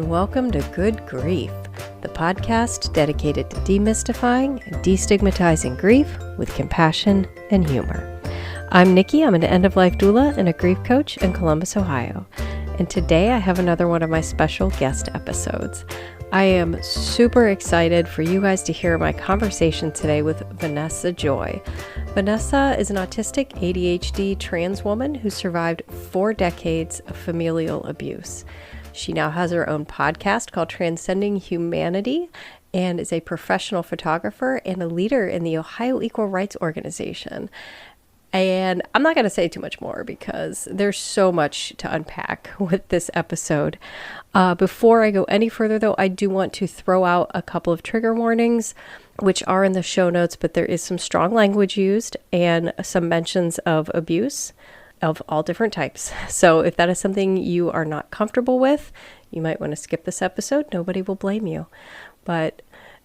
and welcome to Good Grief, the podcast dedicated to demystifying and destigmatizing grief with compassion and humor. I'm Nikki. I'm an end-of-life doula and a grief coach in Columbus, Ohio. And today I have another one of my special guest episodes. I am super excited for you guys to hear my conversation today with Vanessa Joy. Vanessa is an autistic ADHD trans woman who survived 4 decades of familial abuse. She now has her own podcast called Transcending Humanity and is a professional photographer and a leader in the Ohio Equal Rights Organization. And I'm not going to say too much more because there's so much to unpack with this episode. Before I go any further, though, I do want to throw out a couple of trigger warnings, which are in the show notes, but there is some strong language used and some mentions of abuse of all different types. So if that is something you are not comfortable with, you might want to skip this episode. Nobody will blame you. But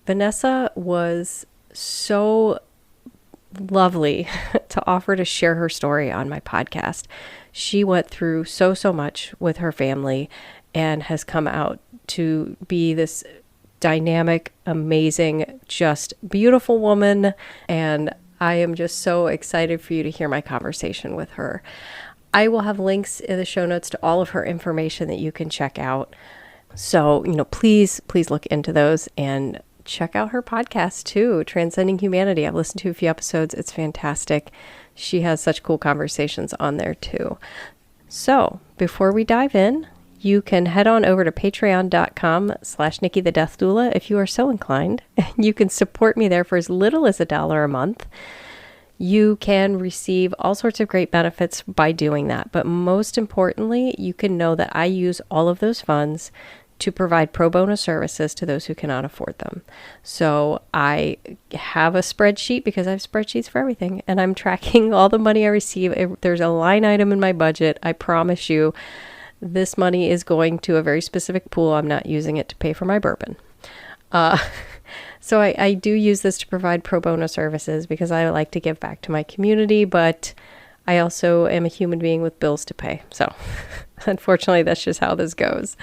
Vanessa was so lovely to offer to share her story on my podcast. She went through so much with her family and has come out to be this dynamic, amazing, just beautiful woman. And I am just so excited for you to hear my conversation with her. I will have links in the show notes to all of her information that you can check out. So, please look into those and check out her podcast too, Transcending Humanity. I've listened to a few episodes. It's fantastic. She has such cool conversations on there too. So before we dive in, you can head on over to patreon.com/NikkiTheDeathDoula if you are so inclined. You can support me there for as little as $1 a month. You can receive all sorts of great benefits by doing that. But most importantly, you can know that I use all of those funds to provide pro bono services to those who cannot afford them. So I have a spreadsheet because I have spreadsheets for everything, and I'm tracking all the money I receive. There's a line item in my budget. I promise you this money is going to a very specific pool. I'm not using it to pay for my bourbon. So I do use this to provide pro bono services because I like to give back to my community, but I also am a human being with bills to pay. So unfortunately, that's just how this goes.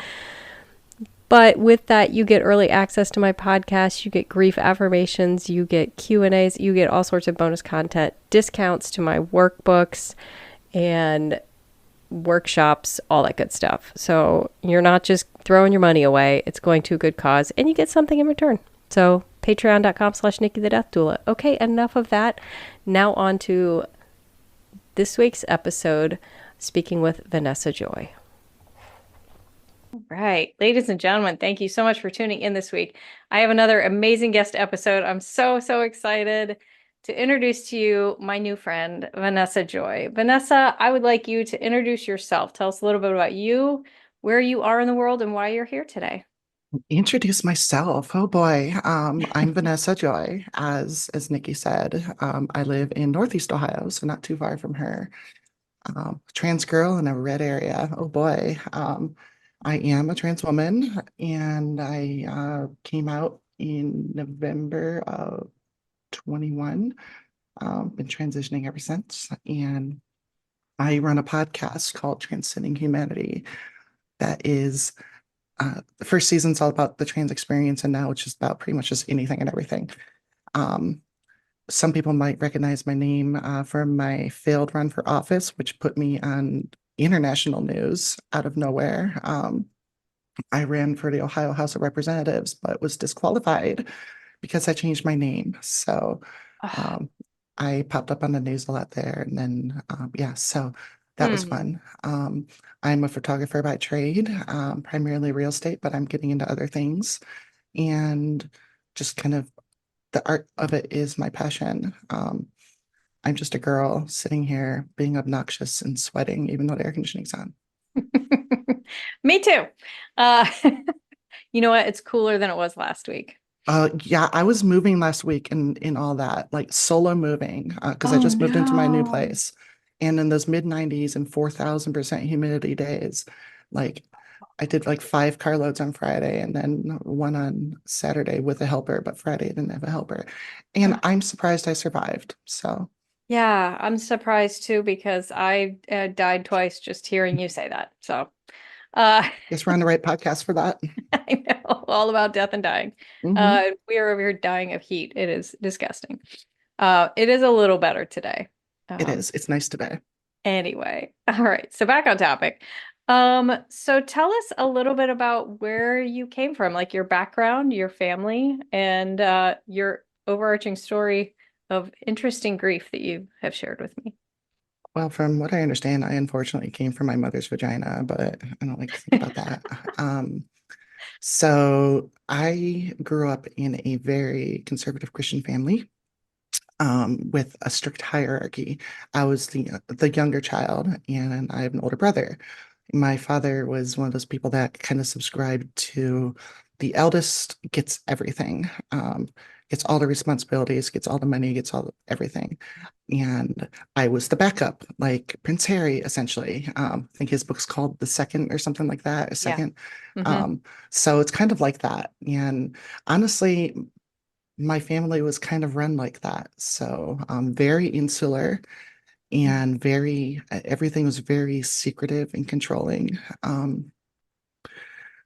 But with that, you get early access to my podcast, you get grief affirmations, you get Q&As, you get all sorts of bonus content, discounts to my workbooks and workshops, all that good stuff. So you're not just throwing your money away, it's going to a good cause and you get something in return. So patreon.com/NikkiTheDeathDoula. Okay, enough of that. Now on to this week's episode, speaking with Vanessa Joy. Right. Ladies and gentlemen, thank you so much for tuning in this week. I have another amazing guest episode. I'm so excited to introduce to you my new friend, Vanessa Joy. Vanessa, I would like you to introduce yourself. Tell us a little bit about you, where you are in the world, and why you're here today. Introduce myself. Oh boy. I'm Vanessa Joy, as Nikki said. I live in Northeast Ohio, so not too far from her. Trans girl in a red area. Oh boy. I am a trans woman, and I came out in November of 21. Been transitioning ever since, and I run a podcast called Transcending Humanity. That is, the first season's all about the trans experience, and now it's just about pretty much just anything and everything. Some people might recognize my name from my failed run for office, which put me on international news out of nowhere. I ran for the Ohio House of Representatives, but was disqualified because I changed my name. So I popped up on the news a lot there. And then, so that was fun. I'm a photographer by trade, primarily real estate, but I'm getting into other things. And just kind of the art of it is my passion. I'm just a girl sitting here being obnoxious and sweating, even though the air conditioning's on. Me too. You know what? It's cooler than it was last week. I was moving last week and in all that, like solo moving, because I just moved into my new place. And in those mid-90s and 4,000% humidity days, like I did like 5 carloads on Friday and then 1 on Saturday with a helper, but Friday I didn't have a helper. And I'm surprised I survived. So yeah, I'm surprised too because I died twice just hearing you say that. So Uh, Guess we're on the right podcast for that. I know, all about death and dying. Hmm. We are over here dying of heat. It is disgusting. It is a little better today. It Um, is. It's nice today. anyway, all right. So back on topic. So tell us a little bit about where you came from, like your background, your family, and your overarching story of interesting grief that you have shared with me. Well, from what I understand, I unfortunately came from my mother's vagina, but I don't like to think about that. Um, so I grew up in a very conservative Christian family, with a strict hierarchy. I was the younger child, and I have an older brother. My father was one of those people that kind of subscribed to the eldest gets everything, gets all the responsibilities, gets all the money, gets all everything. And I was the backup, like Prince Harry, essentially. I think his book's called The Second or something like that, a Yeah. second. Hmm. Um, so it's kind of like that. And honestly, my family was kind of run like that. So very insular and very, everything was very secretive and controlling.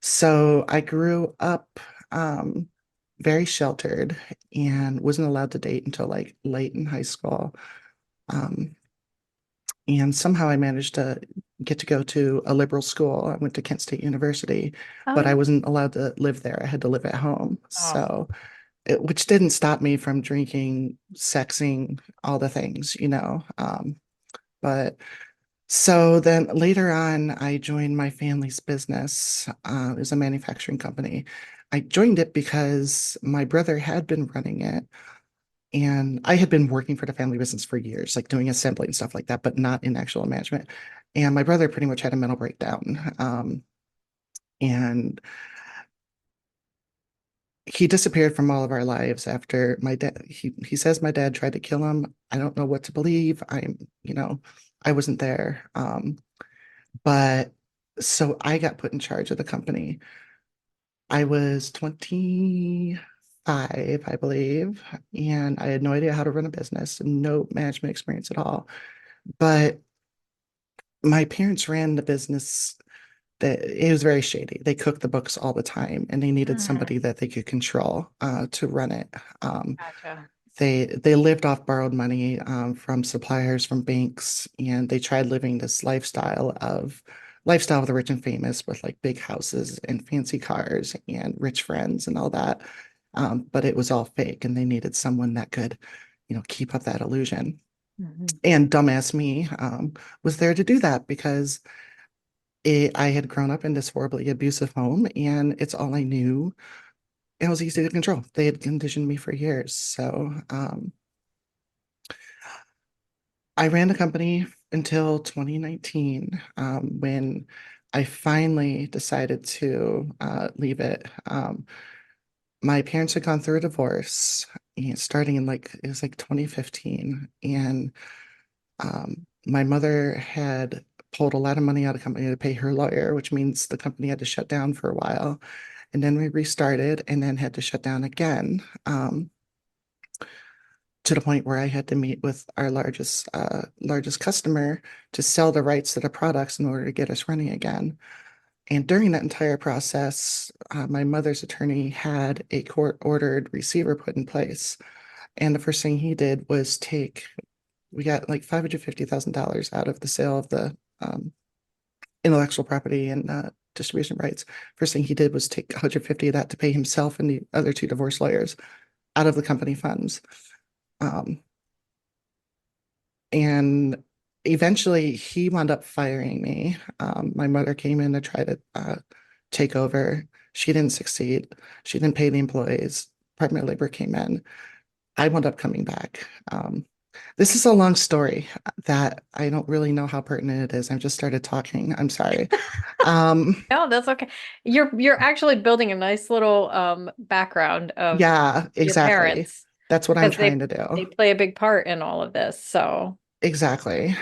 So I grew up very sheltered and wasn't allowed to date until like late in high school. Um, and somehow I managed to get to go to a liberal school. I went to Kent State University, Oh, but yeah. I wasn't allowed to live there. I had to live at home. Oh. So which didn't stop me from drinking, sexing, all the things, you know. But so then later on, I joined my family's business. It was a manufacturing company. I joined it because my brother had been running it, and I had been working for the family business for years, like doing assembly and stuff like that, but not in actual management. And my brother pretty much had a mental breakdown. And he disappeared from all of our lives after my dad. He says my dad tried to kill him. I don't know what to believe. I wasn't there. But so I got put in charge of the company. I was 25, I believe, and I had no idea how to run a business and no management experience at all. But my parents ran the business that it was very shady. They cooked the books all the time, and they needed Mm, somebody that they could control to run it. gotcha. They lived off borrowed money from suppliers, from banks, and they tried living this lifestyle of the rich and famous with like big houses and fancy cars and rich friends and all that. But it was all fake, and they needed someone that could, keep up that illusion. Mhm. And dumbass me was there to do that because I had grown up in this horribly abusive home, and it's all I knew. It was easy to control. They had conditioned me for years. So I ran the company until 2019, when I finally decided to leave it. My parents had gone through a divorce, and starting in like it was like 2015, and my mother had pulled a lot of money out of the company to pay her lawyer, which means the company had to shut down for a while, and then we restarted, and then had to shut down again. To the point where I had to meet with our largest customer to sell the rights to the products in order to get us running again. And during that entire process, my mother's attorney had a court-ordered receiver put in place. And the first thing he did was we got like $550,000 out of the sale of the intellectual property and distribution rights. First thing he did was take 150 of that to pay himself and the other two divorce lawyers out of the company funds. Um, And eventually he wound up firing me. My mother came in to try to take over. She didn't succeed. She didn't pay the employees. Department of Labor came in. I wound up coming back. This is a long story that I don't really know how pertinent it is. I've just started talking. I'm sorry. Um, No, that's okay. You're actually building a nice little background of yeah, your exactly. parents That's what I'm because trying they to do. they play a big part in all of this. So, Exactly.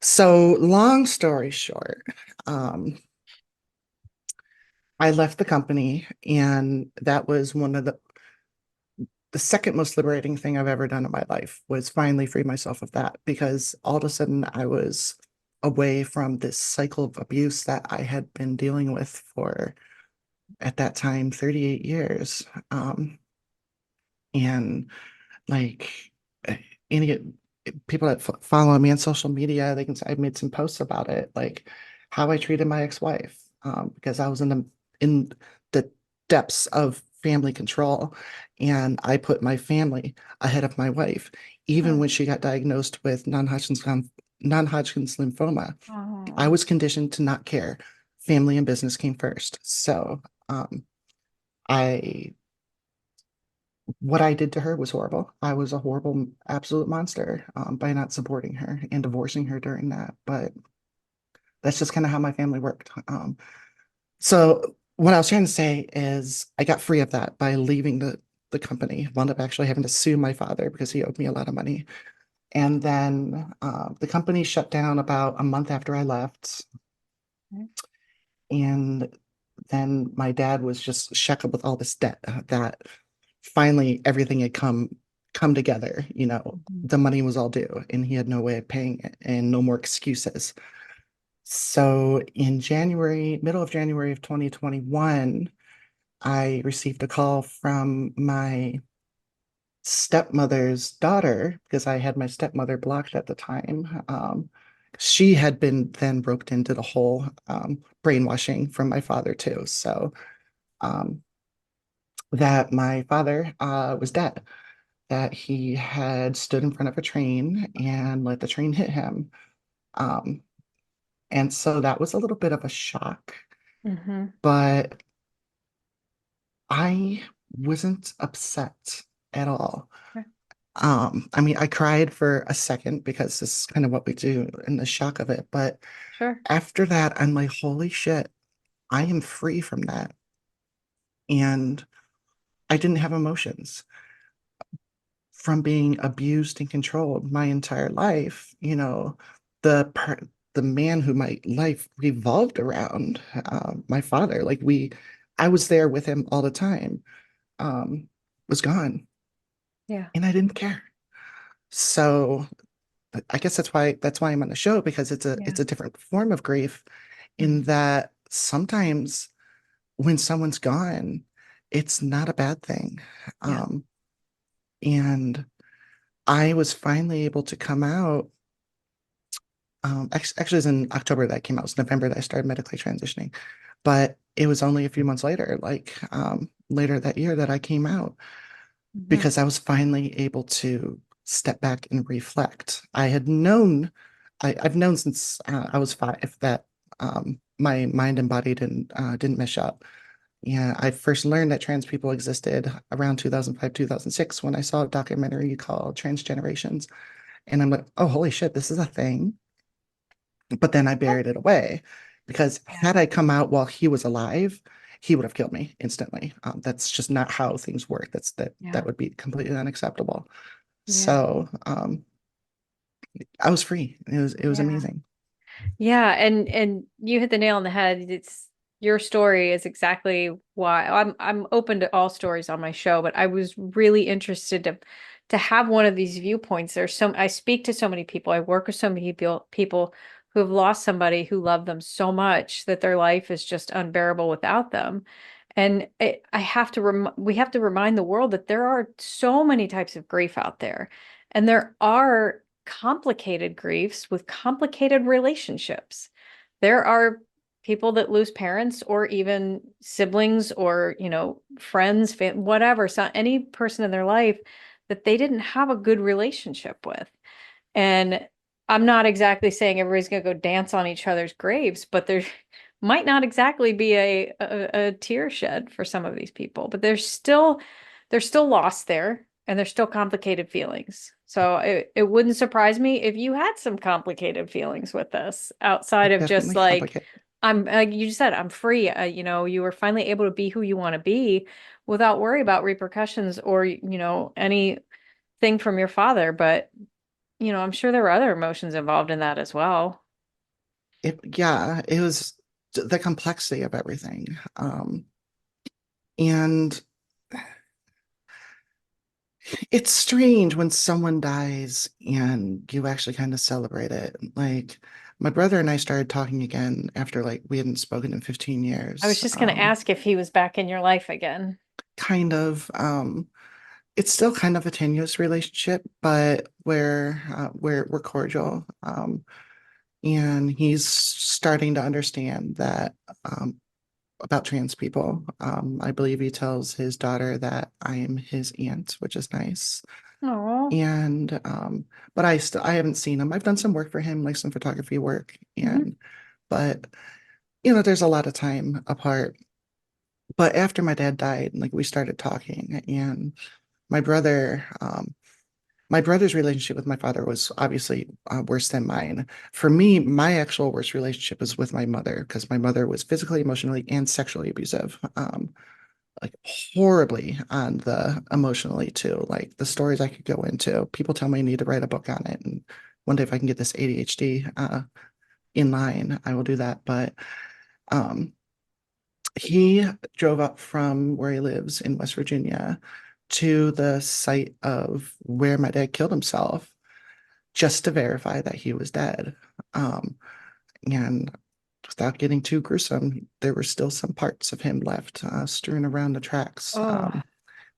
So long story short, um, I left the company, and that was one of the second most liberating thing I've ever done in my life was finally free myself of that because all of a sudden I was away from this cycle of abuse that I had been dealing with for, at that time, 38 years. And like eh, any people that follow me on social media, they can say I've made some posts about it, like how I treated my ex-wife, because I was in the depths of family control, and I put my family ahead of my wife, even Oh. when she got diagnosed with non-Hodgkin's lymphoma. I Oh. was conditioned to not care. Family and business came first. So I what I did to her was horrible. I was a horrible, absolute monster, by not supporting her and divorcing her during that. But that's just kind of how my family worked. So what I was trying to say is I got free of that by leaving the company. Wound up actually having to sue my father because he owed me a lot of money. And then the company shut down about a month after I left. And then my dad was just shackled with all this debt, that finally everything had come together. Mhm. The money was all due and he had no way of paying it and no more excuses. So in middle of January of 2021, I received a call from my stepmother's daughter, because I had my stepmother blocked at the time. She had been then roped into the whole brainwashing from my father too. So um, that my father was dead, that he had stood in front of a train and let the train hit him. Um, and so that was a little bit of a shock, Mhm. but I wasn't upset at all. Okay. I mean, I cried for a second because this is kind of what we do in the shock of it. But Sure. after that, I'm like, holy shit, I am free from that. And I didn't have emotions from being abused and controlled my entire life. The man who my life revolved around, my father, I was there with him all the time, was gone, Yeah. and I didn't care. So I guess that's why I'm on the show, because it's a Yeah. it's a different form of grief, in Mhm. that sometimes when someone's gone, it's not a bad thing. Yeah. Um, and I was finally able to come out. Actually, it was in October that came out. It was November that I started medically transitioning, but it was only a few months later, later that year, that I came out, Mhm. because I was finally able to step back and reflect. I've known since I was 5 that my mind and body didn't mesh up. Yeah, I first learned that trans people existed around 2005, 2006, when I saw a documentary called Transgenerations. And I'm like, oh, holy shit, this is a thing. But then I buried it away, because Yeah. had I come out while he was alive, he would have killed me instantly. That's just not how things work. That Yeah. would be completely unacceptable. Yeah. So I was free. It was Yeah. amazing. Yeah, and you hit the nail on the head. It's your story is exactly why I'm open to all stories on my show, but I was really interested to have one of these viewpoints. I speak to so many people. I work with so many people who have lost somebody who loved them so much that their life is just unbearable without them. And I have to we have to remind the world that there are so many types of grief out there, and there are complicated griefs with complicated relationships. There are people that lose parents or even siblings or, friends, whatever, so any person in their life that they didn't have a good relationship with. And I'm not exactly saying everybody's going to go dance on each other's graves, but there might not exactly be a tear shed for some of these people, but there's still loss there and there's still complicated feelings. So it wouldn't surprise me if you had some complicated feelings with this outside It's of just definitely like, complicated. I'm, like you just said, I'm free. You were finally able to be who you want to be without worry about repercussions or, anything from your father. But I'm sure there were other emotions involved in that as well. Yeah, it was the complexity of everything. And It's strange when someone dies and you actually kind of celebrate it. Like my brother and I started talking again after like we hadn't spoken in 15 I was years. just going to ask if he was back in your life again. Kind of it's still kind of a tenuous relationship, but we're cordial. And he's starting to understand that about trans people. I believe he tells his daughter that I am his aunt, which is nice. Oh. And but I haven't seen him. I've done some work for him, like some photography work, Hmm. and but there's a lot of time apart. But after my dad died, like we started talking, and my brother, my brother's relationship with my father was obviously worse than mine. For me, my actual worst relationship is with my mother because my mother was physically, emotionally, and sexually abusive. Like horribly on the emotionally too. Like the stories I could go into. People tell me I need to write a book on it. And one day if I can get this ADHD in line, I will do that. But um, he drove up from where he lives in West Virginia to the site of where my dad killed himself just to verify that he was dead. Um, and without getting too gruesome, there were still some parts of him left strewn around the tracks. Oh.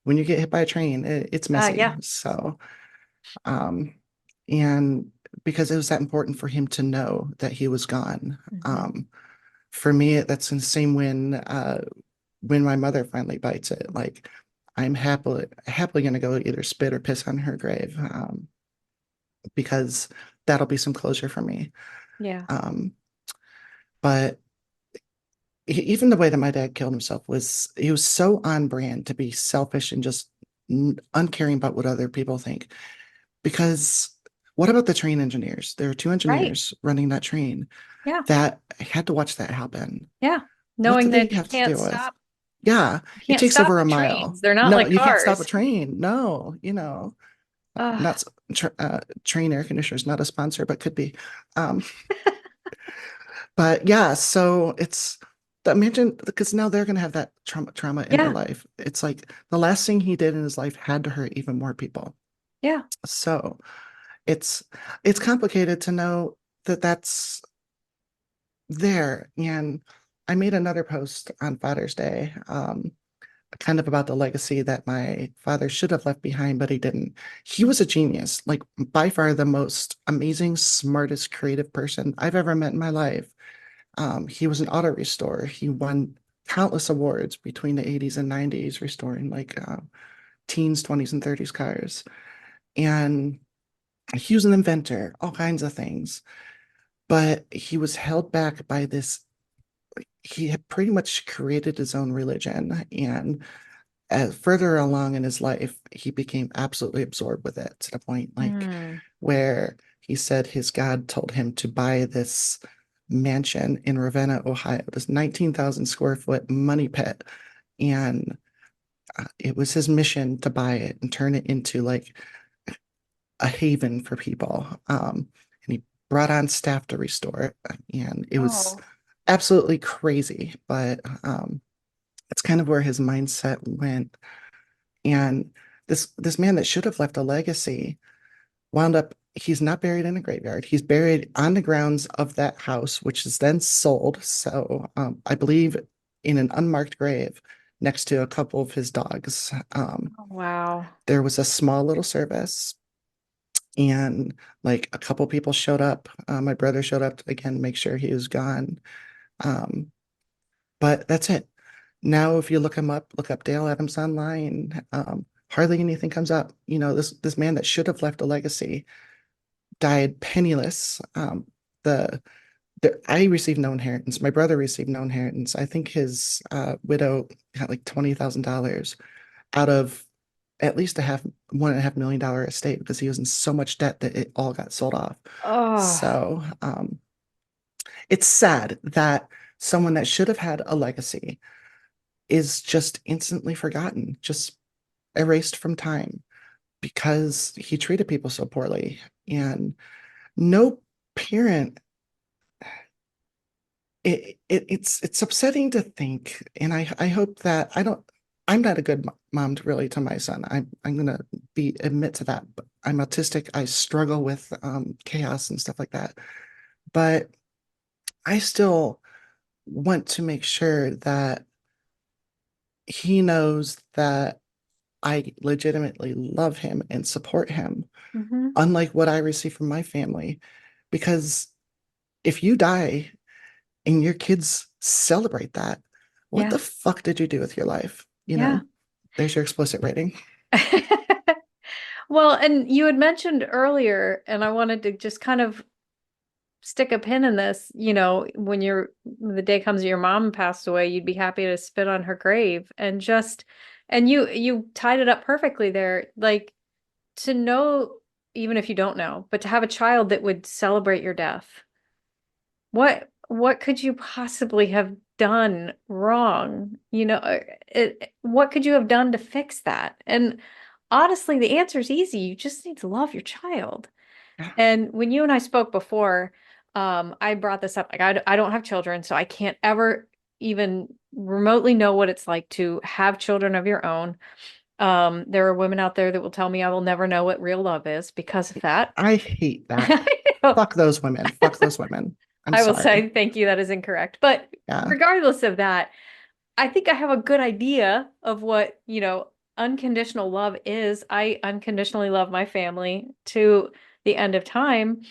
When you get hit by a train, it's messy. Yeah. So, um, and because it was that important for him to know that he was gone. Hmm. Um, for me, that's the same when my mother finally bites it. Like, I'm happily gonna go either spit or piss on her grave, because that'll be some closure for me. Yeah. Um, but even the way that my dad killed himself was he was so on brand to be selfish and just uncaring about what other people think. Because what about the train engineers? There are two Right. engineers running that train Yeah. that had to watch that happen. Yeah. What Knowing do they that have to deal with? you It can't takes stop over the a mile. trains. They're not No, like you can't stop a cars. train. No, Ugh. not train air conditioners, not a sponsor, but could be. Um, but yeah, so it's imagine because now they're gonna have that trauma in their Yeah. life. It's like the last thing he did in his life had to hurt even more people. Yeah. So it's it's complicated to know that that's there. And I made another post on Father's Day, kind of about the legacy that my father should have left behind, but he didn't. He was a genius, like by far the most amazing, smartest, creative person I've ever met in my life. He was an auto restorer. He won countless awards between the 80s and 90s, restoring like teens, 20s, and 30s cars. And he was an inventor, all kinds of things. But he was held back by this. He had pretty much created his own religion. And as further along in his life, he became absolutely absorbed with it to the point like Mm. where he said his God told him to buy this mansion in Ravenna, Ohio, this 19,000 square foot money pit. And it was his mission to buy it and turn it into like a haven for people. And he brought on staff to restore it. And it was Oh. absolutely crazy, but it's kind of where his mindset went. And this man that should have left a legacy wound up, he's not buried in a graveyard. He's buried on the grounds of that house, which is then sold. So I believe in an unmarked grave next to a couple of his dogs. Wow. There was a small little service, and like a couple people showed up. My brother showed up to, again, make sure he was gone. Um, but that's it. Now, if you look him up, look up Dale Adams online, hardly anything comes up. This man that should have left a legacy died penniless. The, I received no inheritance. My brother received no inheritance. I think his widow got like $20,000 out of at least a half $1.5 million estate because he was in so much debt that it all got sold off. Oh. So it's sad that someone that should have had a legacy is just instantly forgotten, just erased from time because he treated people so poorly. And no parent, it's upsetting to think, and I hope that I don't I'm not a good mom to really to my son. I'm gonna be admit to that. But I'm autistic. I struggle with chaos and stuff like that. But I still want to make sure that he knows that I legitimately love him and support him, Mm-hmm. unlike what I receive from my family. Because if you die and your kids celebrate that, what Yeah. the fuck did you do with your life? Yeah. There's your explicit rating. Well, and you had mentioned earlier, and I wanted to just kind of stick a pin in this, when the day comes your mom passed away, you'd be happy to spit on her grave and you tied it up perfectly there. Like to know, even if you don't know, but to have a child that would celebrate your death. What could you possibly have done wrong? What could you have done to fix that? And honestly, the answer is easy. You just need to love your child. Yeah. And when you and I spoke before, I brought this up. Like, I don't have children, so I can't ever even remotely know what it's like to have children of your own. There are women out there that will tell me I will never know what real love is because of that. I hate that. I know. Fuck those women. Fuck those women. I'm I will sorry. say thank you. That is incorrect. But Yeah. regardless of that, I think I have a good idea of what, unconditional love is. I unconditionally love my family to the end of time.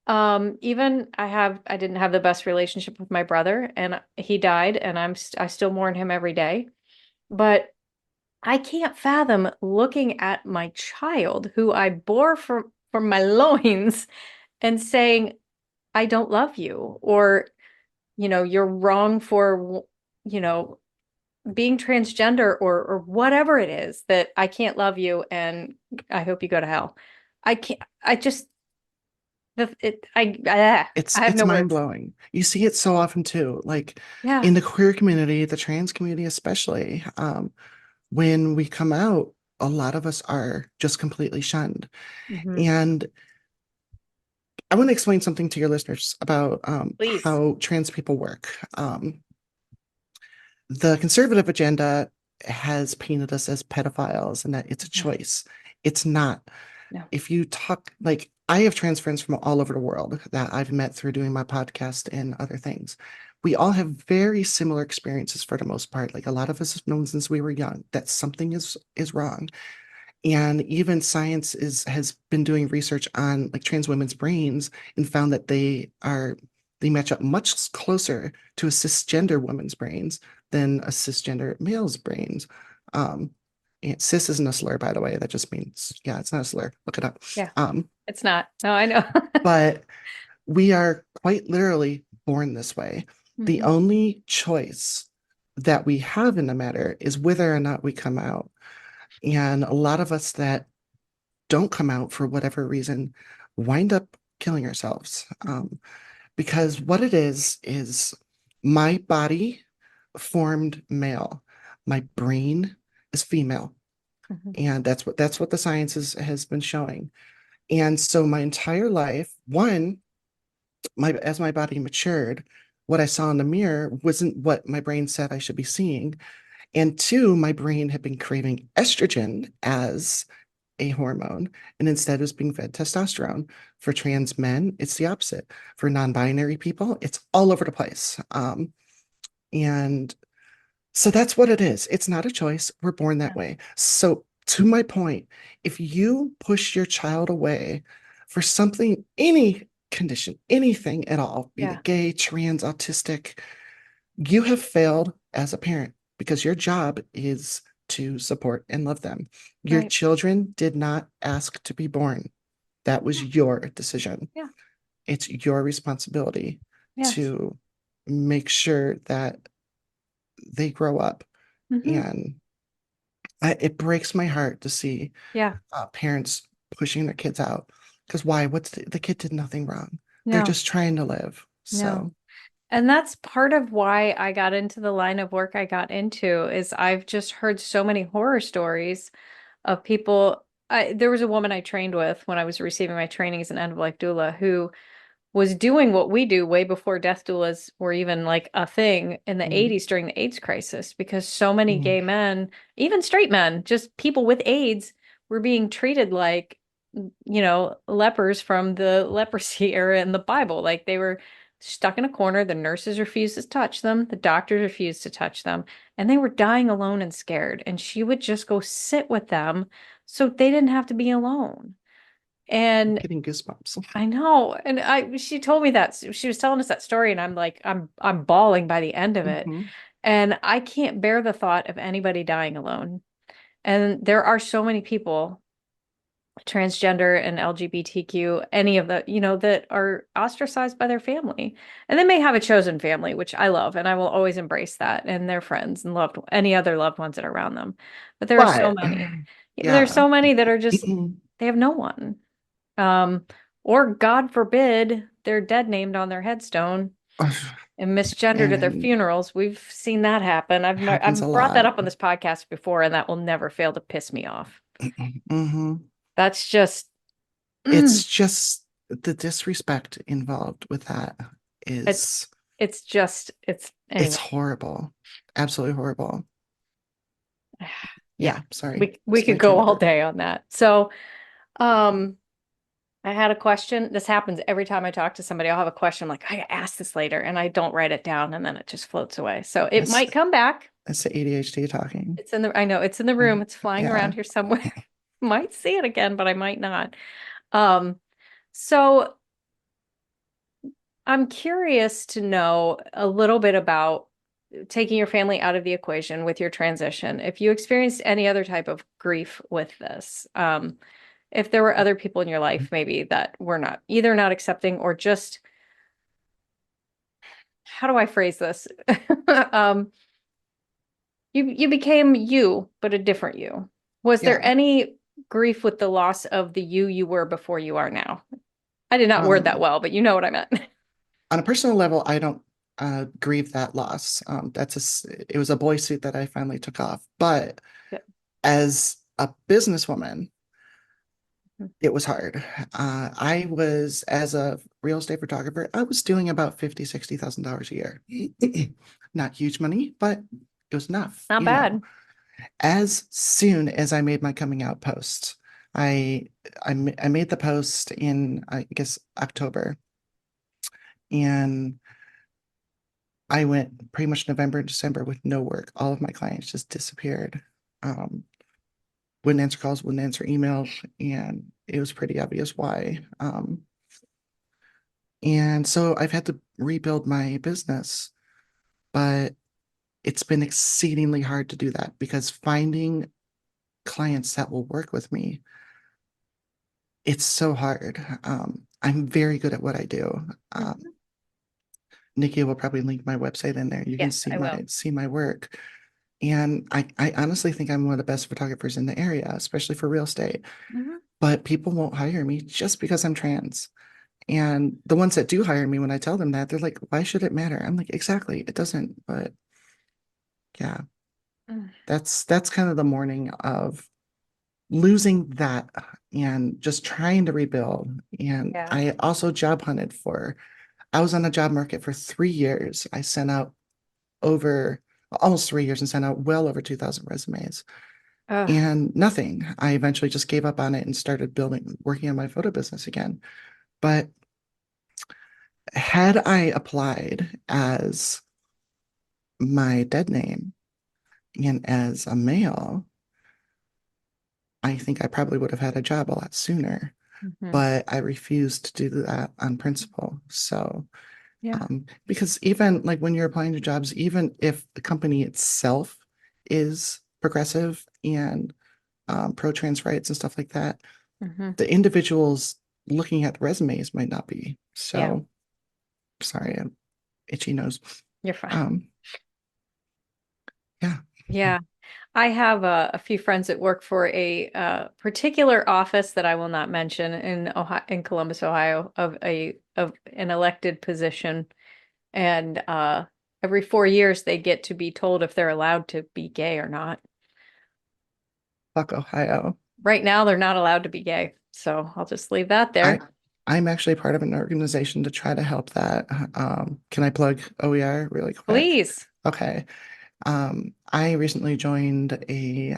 Even I didn't have the best relationship with my brother and he died and I still mourn him every day. But I can't fathom looking at my child who I bore from my loins and saying, I don't love you, or, you're wrong for, you know, being transgender or whatever it is that I can't love you and I hope you go to hell. I can't, I just, It's I have it's no mind words. blowing. You see it so often too, like Yeah. in the queer community, the trans community especially. When we come out, a lot of us are just completely shunned. Hmm. And I want to explain something to your listeners about Please. how trans people work. The conservative agenda has painted us as pedophiles and that it's a Yeah. choice. It's not. No. If you talk, like, I have trans friends from all over the world that I've met through doing my podcast and other things. We all have very similar experiences for the most part. Like a lot of us have known since we were young that something is wrong. And even science has been doing research on like trans women's brains and found that they match up much closer to a cisgender woman's brains than a cisgender male's brains. Um, and cis isn't a slur, by the way. That just means, yeah, it's not a slur. Look it up. Yeah. Um, It's not. No, I know. but we are quite literally born this way. The Hmm. only choice that we have in the matter is whether or not we come out. And a lot of us that don't come out for whatever reason wind up killing ourselves. Because what it is my body formed male, my brain is female. Hmm. And that's what the science has been showing. And so my entire life, one, as my body matured, what I saw in the mirror wasn't what my brain said I should be seeing. And two, my brain had been craving estrogen as a hormone and instead was being fed testosterone. For trans men, it's the opposite. For non-binary people, it's all over the place. And so that's what it is. It's not a choice. We're born that Yeah. way. So to my point, if you push your child away for something, any condition, anything at all, be Yeah. it gay, trans, autistic, you have failed as a parent because your job is to support and love them. Your Right. children did not ask to be born. That was Yeah. your decision. Yeah. It's your responsibility Yes. to make sure that they grow up. Hmm. And it breaks my heart to see Yeah. parents pushing their kids out. Because why? The kid did nothing wrong. They're No. just trying to live. No. So, And that's part of why I got into the line of work I got into is I've just heard so many horror stories of people. There was a woman I trained with when I was receiving my training as an end of life doula who was doing what we do way before death doulas were even like a thing in the Mm, 80s during the AIDS crisis, because so many mm. gay men, even straight men, just people with AIDS, were being treated like, lepers from the leprosy era in the Bible. Like they were stuck in a corner. The nurses refused to touch them. The doctors refused to touch them. And they were dying alone and scared. And she would just go sit with them so they didn't have to be alone. I'm And getting goosebumps. I know. And she told me that she was telling us that story, and I'm like, I'm bawling by the end of it. Hmm. And I can't bear the thought of anybody dying alone. And there are so many people, transgender and LGBTQ, any of the, that are ostracized by their family. And they may have a chosen family, which I love, and I will always embrace that, and their friends and any other loved ones that are around them. But there are so But many. There's yeah. so many that are just, they have no one. Um, or God forbid, they're dead named on their headstone and misgendered at their And funerals. We've seen that happen. it happens a I've brought that lot. up on this podcast before, and that will never fail to piss me off. Hmm. That's just, It's just the disrespect involved with that it's is it's it's anyway. horrible. Absolutely horrible. Yeah, Yeah, sorry. we It's could my turn go to all burp. day on that. So, um, I had a question. This happens every time I talk to somebody. I'll have a question. I'm like, I gotta ask this later, and I don't write it down, and then it just floats away. So it That's might come back. that's the ADHD talking. I know it's in the room. It's flying around Yeah. here somewhere. Might see it again, but I might not. Um, so I'm curious to know a little bit about taking your family out of the equation with your transition. If you experienced any other type of grief with this, if there were other people in your life maybe that were not either not accepting or just, how do I phrase this? um, you became you, but a different you. Was there Yeah. any grief with the loss of the you were before you are now? I did not word that Um, well, but you know what I meant. on a personal level, I don't grieve that loss. It was a boy suit that I finally took off. But Yeah. as a businesswoman, it was hard. I was, as a real estate photographer, I was doing about $50,000-$60,000 a year. Not huge money, but it was enough, Not you know. bad. As soon as I made my coming out post, I I made the post in, I guess, October, and I went pretty much November and December with no work. All of my clients just disappeared. Um, wouldn't answer calls, wouldn't answer emails, and it was pretty obvious why. And so I've had to rebuild my business, but it's been exceedingly hard to do that because finding clients that will work with me, it's so hard. I'm very good at what I do. Mhm. Nikki will probably link my website in there. You can Yes, see I will. my work. And I honestly think I'm one of the best photographers in the area, especially for real estate. Mhm. But people won't hire me just because I'm trans. And the ones that do hire me, when I tell them that, they're like, why should it matter? I'm like, exactly, it doesn't. But yeah, Mm. that's kind of the mourning of losing that and just trying to rebuild. And Yeah. I also job hunted I was on the job market for 3 years. I sent out over almost 3 years and sent out well over 2,000 resumes Ugh. and nothing. I eventually just gave up on it and started working on my photo business again. But had I applied as my dead name and as a male, I think I probably would have had a job a lot sooner. Mhm. But I refused to do that on principle. So, Yeah. because even like when you're applying to jobs, even if the company itself is progressive and pro-trans rights and stuff like that, Mhm. the individuals looking at the resumes might not be. Yeah. So, sorry, itchy nose. You're fine. Um, yeah. Yeah. I have a few friends that work for a particular office that I will not mention in Ohio, in Columbus, Ohio, of an elected position, and every 4 years they get to be told if they're allowed to be gay or not. Fuck Ohio. Right now, they're not allowed to be gay, so I'll just leave that I there. I'm actually part of an organization to try to help that. Can I plug OER really quick? Please. Okay. I recently joined a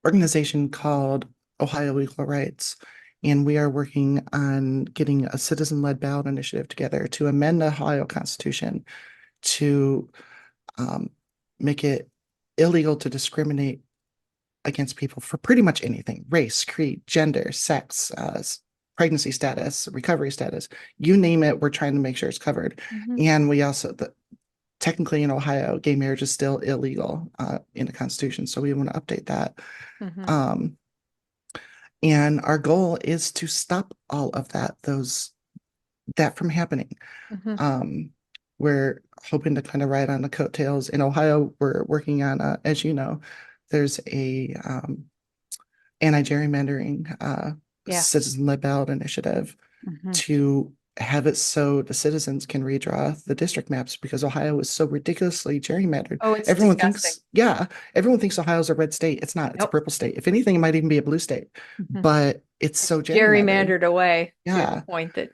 organization called Ohio Equal Rights, and we are working on getting a citizen-led ballot initiative together to amend the Ohio Constitution to um, make it illegal to discriminate against people for pretty much anything: race, creed, gender, sex, pregnancy status, recovery status, you name it, we're trying to make sure it's covered. And we also, technically in Ohio, gay marriage is still illegal in the Constitution. So we want to update that. Um, and our goal is to stop all of that from happening. We're hoping to kind of ride on the coattails. In Ohio, we're working on, as you know, there's a anti-gerrymandering citizen-led ballot initiative to have it so the citizens can redraw the district maps, because Ohio is so ridiculously gerrymandered. Oh, it's Everyone disgusting. thinks, yeah, everyone thinks Ohio's a red state. It's not. It's a Nope. purple state. If anything, it might even be a blue state. But it's so gerrymandered. Gerrymandered away to the Yeah. point that,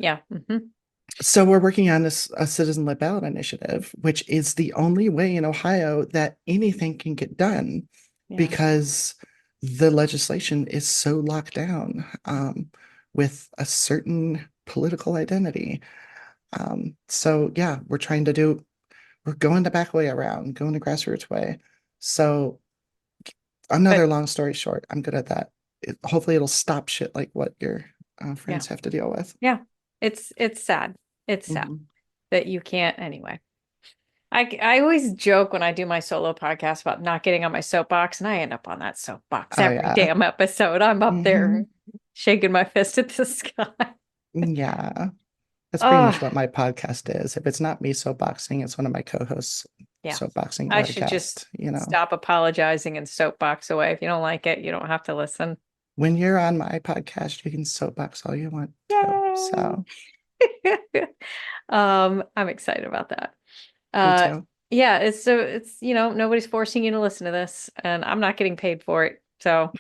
So we're working on this a citizen-led ballot initiative, which is the only way in Ohio that anything can get done, because the legislation is so locked down with a certain political identity. So yeah, we're going the back way around, going the grassroots way. So another long story short, I'm good at that. Hopefully it'll stop shit like what your friends have to deal with. Yeah, it's sad. It's sad Mhm. that you can't anyway. I always joke when I do my solo podcast about not getting on my soapbox, and I end up on that soapbox Oh, every yeah. damn episode. I'm up there Mhm. shaking my fist at the sky. Yeah. That's pretty much Oh, what my podcast is. If it's not me soapboxing, it's one of my co-hosts yeah. soapboxing I about a should just guest. stop apologizing and soapbox away. If you don't like it, you don't have to listen. When you're on my podcast, you can soapbox all you want to. So Yay! I'm excited about that. me too. Yeah, it's nobody's forcing you to listen to this, and I'm not getting paid for it. So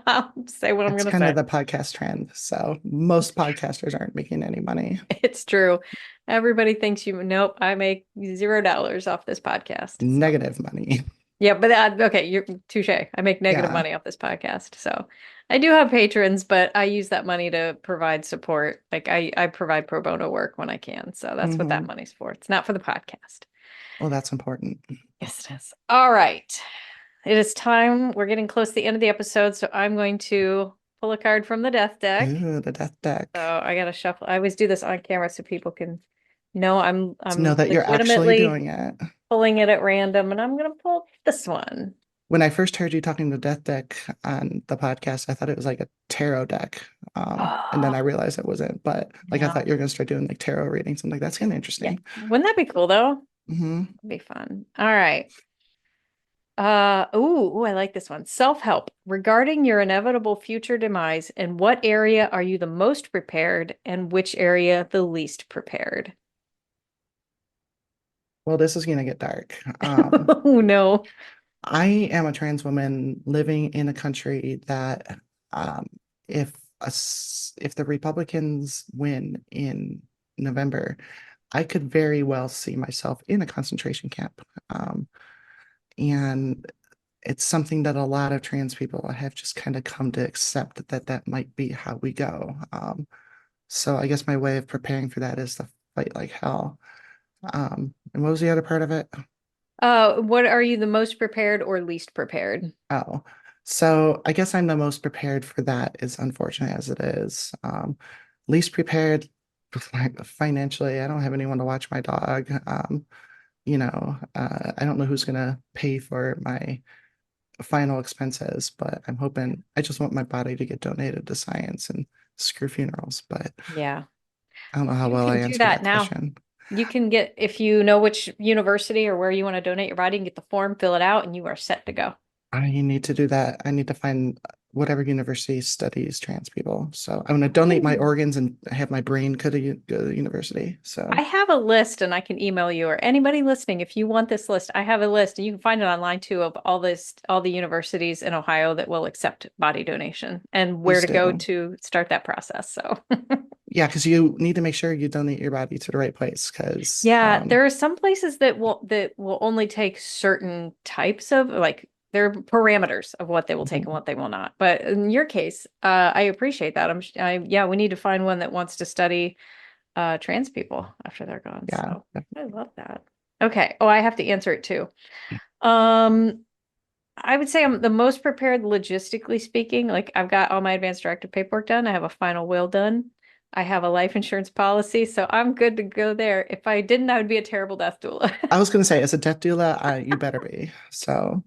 I'll say what I'm That's gonna kind say. of the podcast trend. So most podcasters aren't making any money. It's true. Everybody thinks nope, I make $0 off this podcast. So Negative money. yeah, but okay, you're touche. I make negative Yeah. money off this podcast. So I do have patrons, but I use that money to provide support. Like I provide pro bono work when I can. So that's what that money's for. It's not for the podcast. Well, that's important. Yes, it is. All right. It is time. We're getting close to the end of the episode, so I'm going to pull a card from the death deck. Ooh, the death deck. So I gotta shuffle. I always do this on camera so people can know I'm To know that you're actually doing it. pulling it at random, and I'm gonna pull this one. When I first heard you talking the death deck on the podcast, I thought it was like a tarot deck. And then I realized it wasn't, but like I thought you were gonna start doing like tarot readings. I'm like, that's kind of interesting. Wouldn't that be cool though? Mm-hmm. It'd be fun. All right. Ooh, I like this one. Self-help. Regarding your inevitable future demise, in what area are you the most prepared and which area the least prepared? Well, this is gonna get dark. Oh no. I am a trans woman living in a country that um, if if the Republicans win in November, I could very well see myself in a concentration camp. And it's something that a lot of trans people have just kind of come to accept that that might be how we go. So I guess my way of preparing for that is to fight like hell. And what was the other part of it? What are you the most prepared or least prepared? Oh, so I guess I'm the most prepared for that, as unfortunate as it is. Least prepared financially. I don't have anyone to watch my dog. I don't know who's gonna pay for my final expenses, but I'm hoping I just want my body to get donated to science and screw funerals. But Yeah. I don't know how You well I can do answered that that now. question. You can get, if you know which university or where you want to donate your body, and get the form, fill it out, and you are set to go. I need to do that. I need to find whatever university studies trans people. So I'm going to donate my organs and have my brain go to university. So I have a list and I can email you, or anybody listening, if you want this list, I have a list and you can find it online too of all the universities in Ohio that will accept body donation and where please to go do. to start that process. So Yeah, because you need to make sure you donate your body to the right place. Because yeah, there are some places that will only take certain types of, like, there are parameters of what they will take and what they will not. But in your case, I appreciate that. Yeah, we need to find one that wants to study trans people after they're gone. yeah, So I love that. Okay. Oh, I have to answer it too. Um, I would say I'm the most prepared logistically speaking. Like, I've got all my advanced directive paperwork done. I have a final will done. I have a life insurance policy, so I'm good to go there. If I didn't, I would be a terrible death doula. I was going to say, as a death doula, you better be. So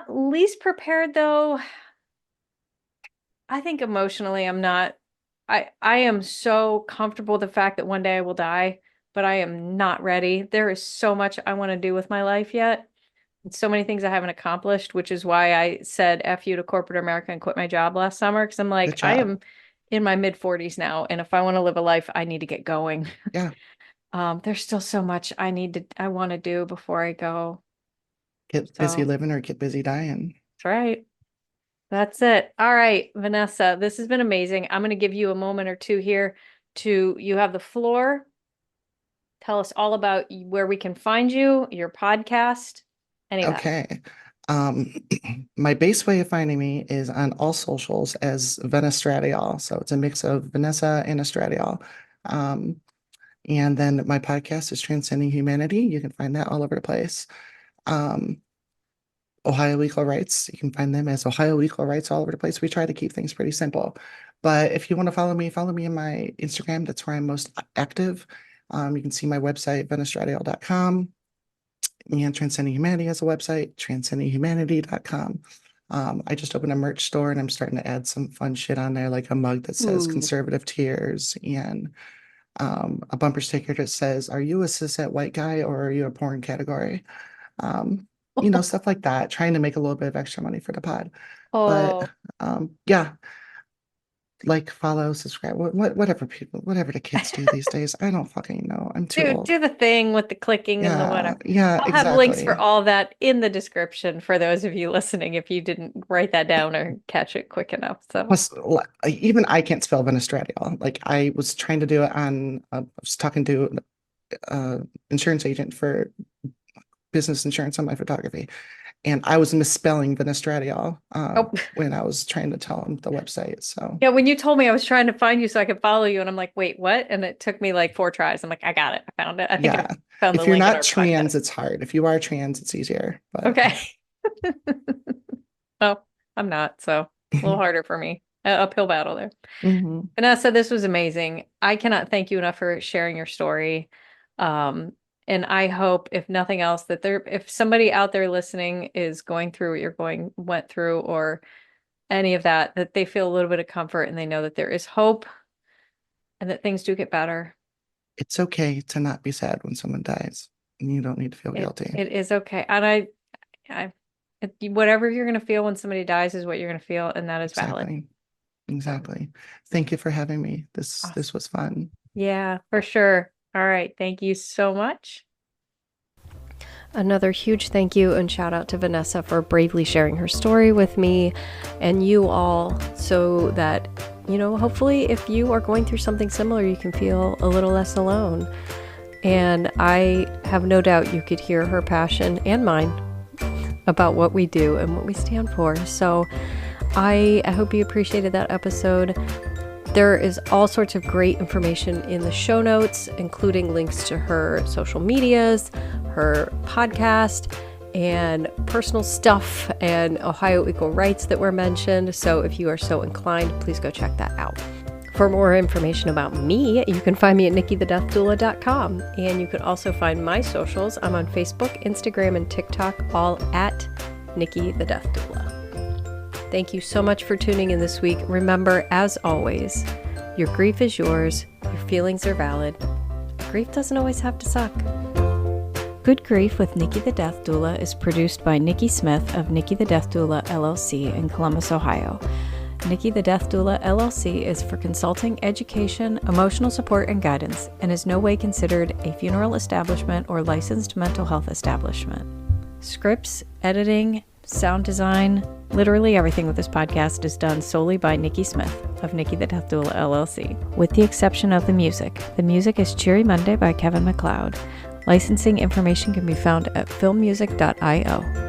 Least prepared though, I think emotionally I'm not. I am so comfortable with the fact that one day I will die, but I am not ready. There is so much I want to do with my life yet. And so many things I haven't accomplished, which is why I said F you to corporate America and quit my job last summer. Because I'm like, good I job. am in my mid 40s now, and if I want to live a life, I need to get going. Yeah, There's still so much I want to do before I go. get busy So living or get busy dying. that's right. That's it. All right, Vanessa, this has been amazing. I'm going to give you a moment or two here you have the floor. Tell us all about where we can find you, your podcast, any of that. Okay. Um, my base way of finding me is on all socials as Venestradiol. So it's a mix of Vanessa and Estradiol. Um, and then my podcast is Transcending Humanity. You can find that all over the place. Um, Ohio Equal Rights, you can find them as Ohio Equal Rights all over the place. We try to keep things pretty simple. But if you want to follow me in my Instagram. That's where I'm most active. You can see my website, venestradiol.com. And Transcending Humanity has a website, transcendinghumanity.com. I just opened a merch store and I'm starting to add some fun shit on there, like a mug that says Ooh. conservative tears and a bumper sticker that says, are you a cishet white guy or are you a porn category? Stuff like that, trying to make a little bit of extra money for the pod. But Oh, yeah, like, follow, subscribe, whatever the kids do these days. I don't fucking know. I'm too old. do the thing with the clicking and the whatever. Yeah, I'll have links for exactly. all that in the description for those of you listening if you didn't write that down or catch it quick enough. So, Plus, even I can't spell Venestradiol. Like, I was trying to do it on, I was talking to insurance agent for business insurance on my photography, and I was misspelling Venestradiol oh, when I was trying to tell him the website. So yeah, when you told me I was trying to find you so I could follow you, and I'm like, wait, what? And it took me like 4 tries. I'm like, I got it. I found it. I think I yeah, found the if you're link in not our trans, podcast. it's hard. If you are trans, it's easier. But Okay. Well, I'm not, so a little harder for me. Uphill battle there. mhm. Vanessa, this was amazing. I cannot thank you enough for sharing your story. And I hope, if nothing else, that if somebody out there listening is going through what went through, or any of that, that they feel a little bit of comfort and they know that there is hope and that things do get better. It's okay to not be sad when someone dies, and you don't need to feel guilty. It is okay. And whatever you're going to feel when somebody dies is what you're going to feel, and that is valid. Exactly. So Exactly. Thank you for having me. This awesome. was fun. Yeah, for sure. All right. Thank you so much. Another huge thank you and shout out to Vanessa for bravely sharing her story with me and you all, so that, hopefully if you are going through something similar, you can feel a little less alone. And I have no doubt you could hear her passion and mine about what we do and what we stand for. So I hope you appreciated that episode. There is all sorts of great information in the show notes, including links to her social medias, her podcast, and personal stuff, and Ohio Equal Rights that were mentioned. So if you are so inclined, please go check that out. For more information about me, you can find me at nikkithedeathdoula.com. And you can also find my socials. I'm on Facebook, Instagram, and TikTok, all at Nikki the Death Doula. Thank you so much for tuning in this week. Remember, as always, your grief is yours. Your feelings are valid. Grief doesn't always have to suck. Good Grief with Nikki the Death Doula is produced by Nikki Smith of Nikki the Death Doula LLC in Columbus, Ohio. Nikki the Death Doula LLC is for consulting, education, emotional support, and guidance, and is no way considered a funeral establishment or licensed mental health establishment. Scripts, editing, sound design, literally everything with this podcast is done solely by Nikki Smith of Nikki the Death Doula LLC, with the exception of the music. The music is Cheery Monday by Kevin MacLeod. Licensing information can be found at filmmusic.io.